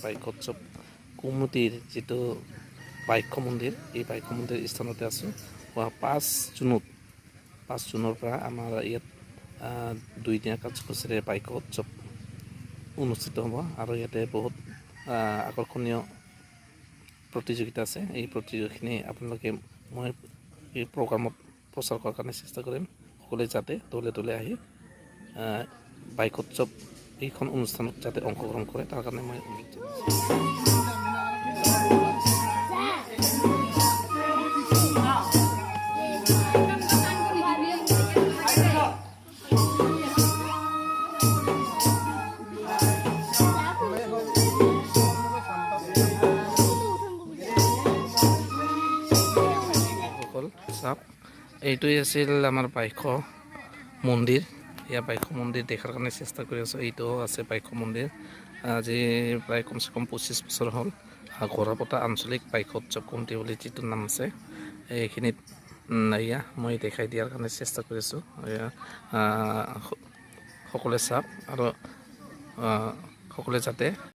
Bike উৎসৱ কমিটিৰ যিটো বাইক মন্দিৰ, এই বাইক মন্দিৰ স্থানতে আছোঁ। 5 জুনৰ পৰা আমাৰ ইয়াত 2 দিনীয়া কাৰ্যসূচীৰে বাইক উৎসৱ অনুষ্ঠিত হ'ব আৰু ইয়াতে বহুত আকৰ্ষণীয় প্ৰতিযোগিতা আছে। এই প্ৰতিযোগিতাখিনি আপোনালোকে মই এই প্ৰগ্ৰামত প্ৰচাৰ কৰাৰ কাৰণে চেষ্টা কৰিম। সকলোৱে যাতে দলে দলে আহি বাইক উৎসৱ এইখন অনুষ্ঠানত যাতে অংশগ্ৰহণ কৰে তাৰ কাৰণে মই অনুৰোধ চাওক, এইটোৱে আছিল আমাৰ বাইক মন্দিৰ। ইয়াৰ বাইক মন্দিৰ দেখাৰ কাৰণে চেষ্টা কৰি আছোঁ। এইটো আছে বাইক মন্দিৰ। আজি প্ৰায় কমচে কম 25 বছৰ হ'ল ঘোঁৰাপতা আঞ্চলিক বাইক উৎসৱ কমিটি বুলি যিটো নাম আছে, এইখিনিত এয়া মই দেখাই দিয়াৰ কাৰণে চেষ্টা কৰিছোঁ। সকলোৱে চাওক আৰু সকলোৱে যাতে